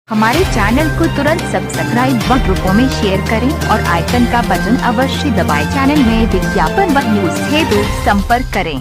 हमारे चैनल को तुरंत सब्सक्राइब व ग्रुपों में शेयर करें और आइकन का बटन अवश्य दबाएं। चैनल में विज्ञापन व न्यूज हेतु संपर्क करें।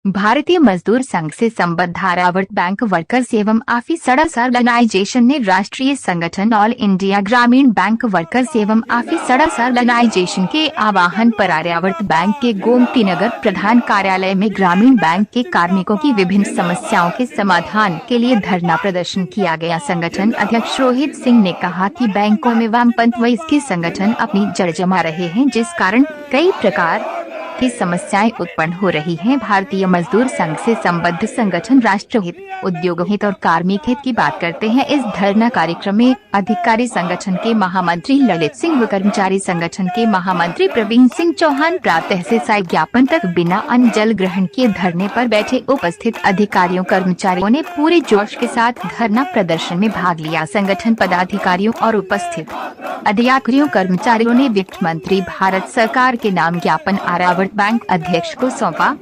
भारतीय मजदूर संघ से संबद्ध आरावर्त बैंक वर्कर्स एवं ऑफिसर्स ऑर्गेनाइजेशन ने राष्ट्रीय संगठन ऑल इंडिया ग्रामीण बैंक वर्कर्स एवं ऑफिसर्स ऑर्गेनाइजेशन के आह्वान पर आर्यावर्त बैंक के गोमती नगर प्रधान कार्यालय में ग्रामीण बैंक के कार्मिकों की विभिन्न समस्याओं के समाधान के लिए धरना प्रदर्शन किया गया। संगठन अध्यक्ष रोहित सिंह ने कहा कि बैंकों में वामपंथ व इसके संगठन अपनी जड़ जमा रहे हैं, जिस कारण कई प्रकार की समस्याएं उत्पन्न हो रही हैं। भारतीय मजदूर संघ से संबद्ध संगठन राष्ट्र हित, उद्योग हित और कार्मिक हित की बात करते हैं। इस धरना कार्यक्रम में अधिकारी संगठन के महामंत्री ललित सिंह व कर्मचारी संगठन के महामंत्री प्रवीण सिंह चौहान प्रातः से साय ज्ञापन तक बिना अन्न जल ग्रहण किए धरने पर बैठे। उपस्थित अधिकारियों कर्मचारियों ने पूरे जोश के साथ धरना प्रदर्शन में भाग लिया। संगठन पदाधिकारियों और उपस्थित अधिकारियों कर्मचारियों ने वित्त मंत्री भारत सरकार के नाम ज्ञापन आरावर्त बैंक अध्यक्ष को सौंपा।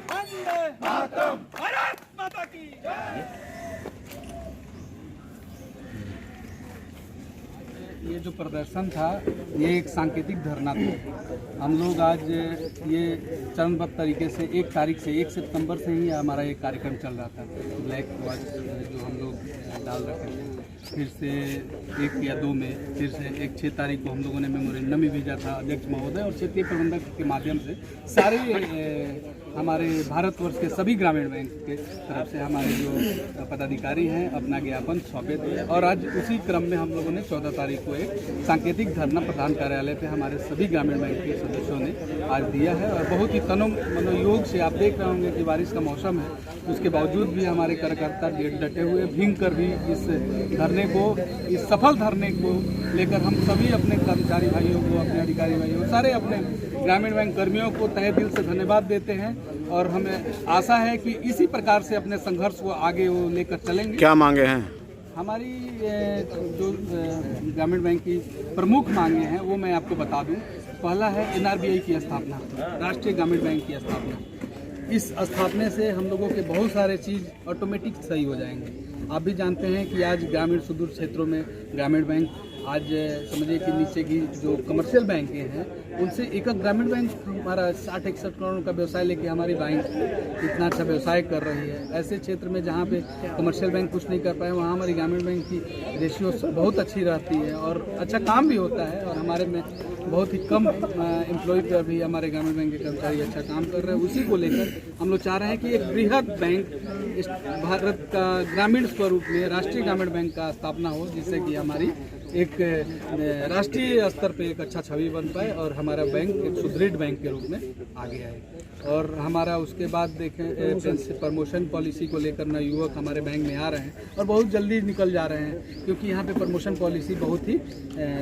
ये जो प्रदर्शन था ये एक सांकेतिक धरना था। हम लोग आज ये चरणबद्ध तरीके से 1 सितंबर से ही हमारा ये कार्यक्रम चल रहा था। ब्लैक वॉच जो हम लोग डाल रखे थे, फिर से 1 या 2 में, फिर से 6 तारीख को हम लोगों ने मेमोरेंडम भी भेजा था अध्यक्ष महोदय और क्षेत्रीय प्रबंधक के माध्यम से सारे हमारे भारतवर्ष के सभी ग्रामीण बैंक के तरफ से हमारे जो पदाधिकारी हैं अपना ज्ञापन सौंपे थे। और आज उसी क्रम में हम लोगों ने 14 तारीख को एक सांकेतिक धरना प्रधान कार्यालय पे हमारे सभी ग्रामीण बैंक के सदस्यों ने आज दिया है। और बहुत ही मनोयोग से आप देख रहे होंगे कि बारिश का मौसम है, उसके बावजूद भी हमारे कार्यकर्ता डटे हुए भींग कर भी इस धरने को, इस सफल धरने को लेकर हम सभी अपने कर्मचारी भाइयों को, अपने अधिकारी भाइयों, सारे अपने ग्रामीण बैंक कर्मियों को तहे दिल से धन्यवाद देते हैं। और हमें आशा है कि इसी प्रकार से अपने संघर्ष को आगे वो लेकर चलेंगे। क्या मांगे हैं? हमारी जो ग्रामीण बैंक की प्रमुख मांगे हैं वो मैं आपको बता दूं। पहला है NRBI की स्थापना, राष्ट्रीय ग्रामीण बैंक की स्थापना। इस स्थापने से हम लोगों के बहुत सारे चीज़ ऑटोमेटिक सही हो जाएंगे। आप भी जानते हैं कि आज ग्रामीण सुदूर क्षेत्रों में ग्रामीण बैंक, आज समझिए कि नीचे की जो कमर्शियल बैंकें हैं उनसे एक ग्रामीण बैंक हमारा 60-61 करोड़ का व्यवसाय लेके हमारी बैंक इतना अच्छा व्यवसाय कर रही है। ऐसे क्षेत्र में जहाँ पे कमर्शियल बैंक कुछ नहीं कर पाए, वहाँ हमारी ग्रामीण बैंक की रेशियो बहुत अच्छी रहती है और अच्छा काम भी होता है। और हमारे में बहुत ही कम एम्प्लॉय पर भी हमारे ग्रामीण बैंक के कर्मचारी अच्छा काम कर रहे हैं। उसी को लेकर हम लोग चाह रहे हैं कि एक बृहद बैंक इस भारत का ग्रामीण स्वरूप में राष्ट्रीय ग्रामीण बैंक का स्थापना हो, जिससे कि हमारी एक राष्ट्रीय स्तर पे एक अच्छा छवि बन पाए और हमारा बैंक एक सुदृढ़ बैंक के रूप में आगे आए। और हमारा उसके बाद देखें प्रमोशन पॉलिसी को लेकर नए युवक हमारे बैंक में आ रहे हैं और बहुत जल्दी निकल जा रहे हैं, क्योंकि यहाँ पे प्रमोशन पॉलिसी बहुत ही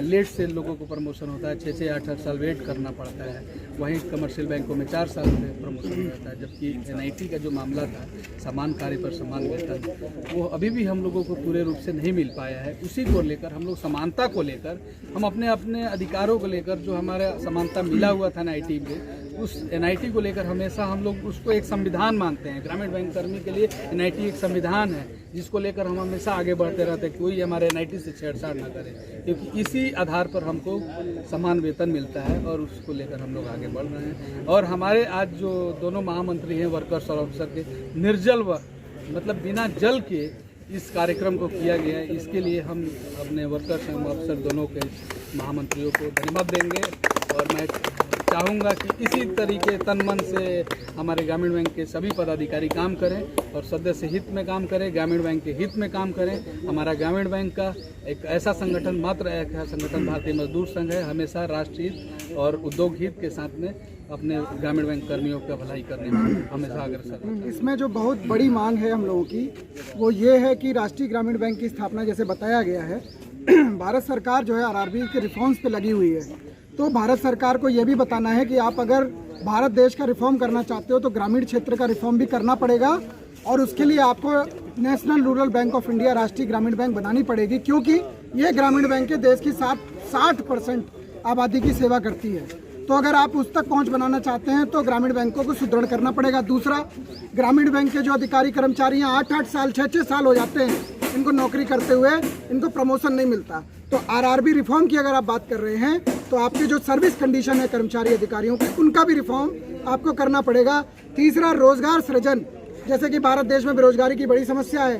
लेट से लोगों को प्रमोशन होता है। 6-6, 8-8 साल वेट करना पड़ता है। वहीं कमर्शियल बैंकों में 4 साल में प्रमोशन रहता है। जबकि NIT का जो मामला था, समान कार्य पर समान वेतन, वो अभी भी हम लोगों को पूरे रूप से नहीं मिल पाया है। उसी को लेकर हम लोग समानता को लेकर, हम अपने अधिकारों को लेकर, जो हमारा समानता मिला हुआ था NIT में, उस NIT को लेकर हमेशा हम लोग उसको एक संविधान मानते हैं। ग्रामीण बैंक कर्मी के लिए NIT एक संविधान है, जिसको लेकर हम हमेशा आगे बढ़ते रहते हैं। कोई हमारे NIT से छेड़छाड़ ना करे, क्योंकि इसी आधार पर हमको समान वेतन मिलता है और उसको लेकर हम लोग आगे बढ़ रहे हैं। और हमारे आज जो दोनों महामंत्री हैं वर्कर्स और ऑफिसर के, निर्जल व मतलब बिना जल के इस कार्यक्रम को किया गया है, इसके लिए हम अपने वर्कर्स एवं ऑफिसर दोनों के महामंत्रियों को धन्यवाद देंगे। और मैं चाहूँगा कि इसी तरीके तन मन से हमारे ग्रामीण बैंक के सभी पदाधिकारी काम करें और सदस्य हित में काम करें, ग्रामीण बैंक के हित में काम करें। हमारा ग्रामीण बैंक का एक ऐसा संगठन, मात्र एक संगठन भारतीय मजदूर संघ है, हमेशा राष्ट्रीय हित और उद्योग हित के साथ में अपने ग्रामीण बैंक कर्मियों का भलाई करने में हमेशा अग्रसर है। इसमें जो बहुत बड़ी मांग है हम लोगों की, वो ये है कि राष्ट्रीय ग्रामीण बैंक की स्थापना जैसे बताया गया है, भारत सरकार जो है RRB के रिफॉर्म्स पे लगी हुई है। तो भारत सरकार को ये भी बताना है कि आप अगर भारत देश का रिफॉर्म करना चाहते हो तो ग्रामीण क्षेत्र का रिफॉर्म भी करना पड़ेगा और उसके लिए आपको national rural bank of India, राष्ट्रीय ग्रामीण बैंक बनानी पड़ेगी, क्योंकि ये ग्रामीण बैंक के देश की 60% आबादी की सेवा करती है। तो अगर आप उस तक पहुंच बनाना चाहते हैं तो ग्रामीण बैंकों को सुदृढ़ करना पड़ेगा। दूसरा, ग्रामीण बैंक के जो अधिकारी कर्मचारी हैं 8-8 साल 6-6 साल हो जाते हैं इनको नौकरी करते हुए, इनको प्रमोशन नहीं मिलता। तो आरआरबी रिफॉर्म की अगर आप बात कर रहे हैं तो आपके जो सर्विस कंडीशन है कर्मचारी अधिकारियों की, उनका भी रिफॉर्म आपको करना पड़ेगा। तीसरा, रोजगार सृजन, जैसे कि भारत देश में बेरोजगारी की बड़ी समस्या है,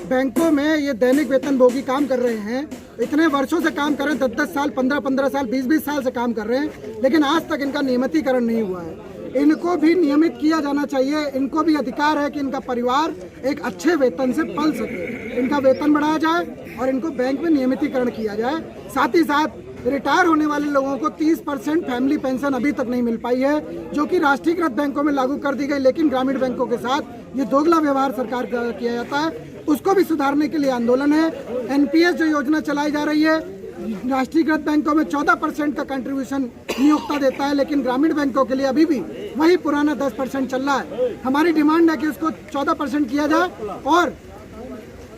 बैंकों में ये दैनिक वेतनभोगी काम कर रहे हैं, इतने वर्षों से काम कर रहे हैं, 10-10 साल 15-15 साल 20-20 साल से काम कर रहे हैं, लेकिन आज तक इनका नियमितीकरण नहीं हुआ है। इनको भी नियमित किया जाना चाहिए। इनको भी अधिकार है कि इनका परिवार एक अच्छे वेतन से पल सके, इनका वेतन बढ़ाया जाए और इनको बैंक में नियमितीकरण किया जाए। साथ ही साथ रिटायर होने वाले लोगों को 30% फैमिली पेंशन अभी तक नहीं मिल पाई है, जो कि राष्ट्रीयकृत बैंकों में लागू कर दी गई, लेकिन ग्रामीण बैंकों के साथ ये दोगला व्यवहार सरकार का किया जाता है। उसको भी सुधारने के लिए आंदोलन है। एनपीएस जो योजना चलाई जा रही है, राष्ट्रीयकृत बैंकों में 14% का कंट्रीब्यूशन नियोक्ता देता है, लेकिन ग्रामीण बैंकों के लिए अभी भी वही पुराना 10% चल रहा है। हमारी डिमांड है कि उसको 14% किया जाए और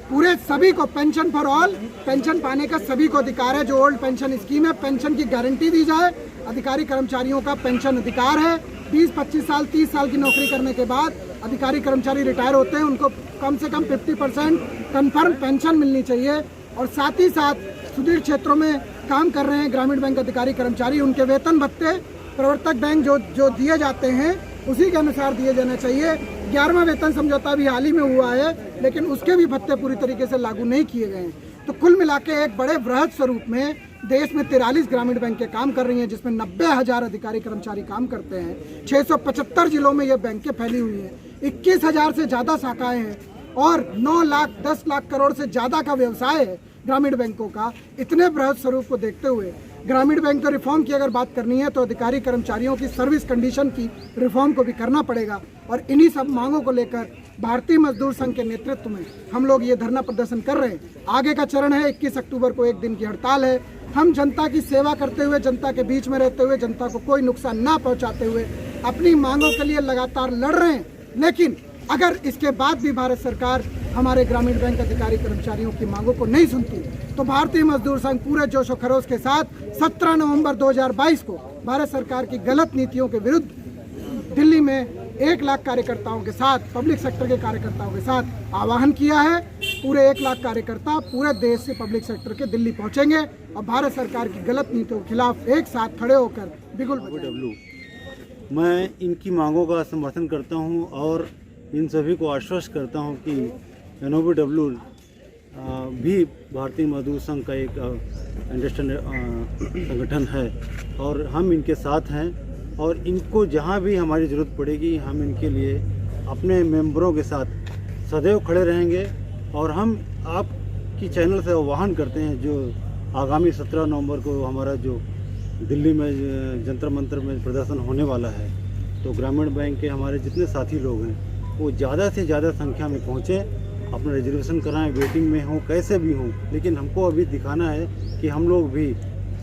पूरे सभी को पेंशन फॉर ऑल, पेंशन पाने का सभी को अधिकार है। जो ओल्ड पेंशन स्कीम है, पेंशन की गारंटी दी जाए। अधिकारी कर्मचारियों का पेंशन अधिकार है। 20-25 साल 30 साल की नौकरी करने के बाद अधिकारी कर्मचारी रिटायर होते हैं, उनको कम से कम 50% कन्फर्म पेंशन मिलनी चाहिए। और साथ ही साथ सुदूर क्षेत्रों में काम कर रहे हैं ग्रामीण बैंक अधिकारी कर्मचारी, उनके वेतन भत्ते प्रवर्तक बैंक जो दिए जाते हैं उसी के अनुसार दिए जाना चाहिए। 11वां वेतन समझौता भी हाल ही में हुआ है, लेकिन उसके भी भत्ते पूरी तरीके से लागू नहीं किए गए हैं। तो कुल मिला के एक बड़े वृहद स्वरूप में देश में 43 ग्रामीण बैंकें काम कर रही हैं, जिसमें 90,000 अधिकारी कर्मचारी काम करते हैं। 675 जिलों में ये बैंकें फैली हुई हैं। 21,000 से ज़्यादा शाखाएं हैं और 9 लाख 10 लाख करोड़ से ज़्यादा का व्यवसाय है ग्रामीण बैंकों का। इतने बृहद स्वरूप को देखते हुए ग्रामीण बैंक के रिफॉर्म की अगर बात करनी है तो अधिकारी कर्मचारियों की सर्विस कंडीशन की रिफॉर्म को भी करना पड़ेगा। और इन्हीं सब मांगों को लेकर भारतीय मजदूर संघ के नेतृत्व में हम लोग ये धरना प्रदर्शन कर रहे हैं। आगे का चरण है 21 अक्टूबर को 1 दिन की हड़ताल है। हम जनता की सेवा करते हुए, जनता के बीच में रहते हुए, जनता को कोई नुकसान ना पहुंचाते हुए अपनी मांगों के लिए लगातार लड़ रहे हैं। लेकिन अगर इसके बाद भी भारत सरकार हमारे ग्रामीण बैंक अधिकारी कर्मचारियों की मांगों को नहीं सुनती तो भारतीय मजदूर संघ पूरे जोश और खरोश के साथ 17 नवंबर 2022 को भारत सरकार की गलत नीतियों के विरुद्ध दिल्ली में 1 लाख कार्यकर्ताओं के साथ, पब्लिक सेक्टर के कार्यकर्ताओं के साथ आह्वान किया है। पूरे 1 लाख कार्यकर्ता पूरे देश से पब्लिक सेक्टर के दिल्ली पहुंचेंगे और भारत सरकार की गलत नीतियों के खिलाफ एक साथ खड़े होकर बिगुल बजाएंगे। मैं इनकी मांगों का समर्थन करता हूं और इन सभी को आश्वस्त करता हूं कि NOBW भी भारतीय मजदूर संघ का एक अंडरस्टैंड संगठन है और हम इनके साथ हैं और इनको जहां भी हमारी ज़रूरत पड़ेगी हम इनके लिए अपने मेंबरों के साथ सदैव खड़े रहेंगे। और हम आपकी चैनल से आह्वान करते हैं, जो आगामी 17 नवंबर को हमारा जो दिल्ली में जंतर मंतर में प्रदर्शन होने वाला है, तो ग्रामीण बैंक के हमारे जितने साथी लोग हैं वो ज़्यादा से ज़्यादा संख्या में पहुँचे, अपना रिजर्वेशन कराएं, वेटिंग में हों, कैसे भी हों, लेकिन हमको अभी दिखाना है कि हम लोग भी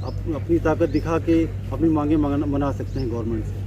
अपनी ताकत दिखा के अपनी मांगें मना सकते हैं गवर्नमेंट से।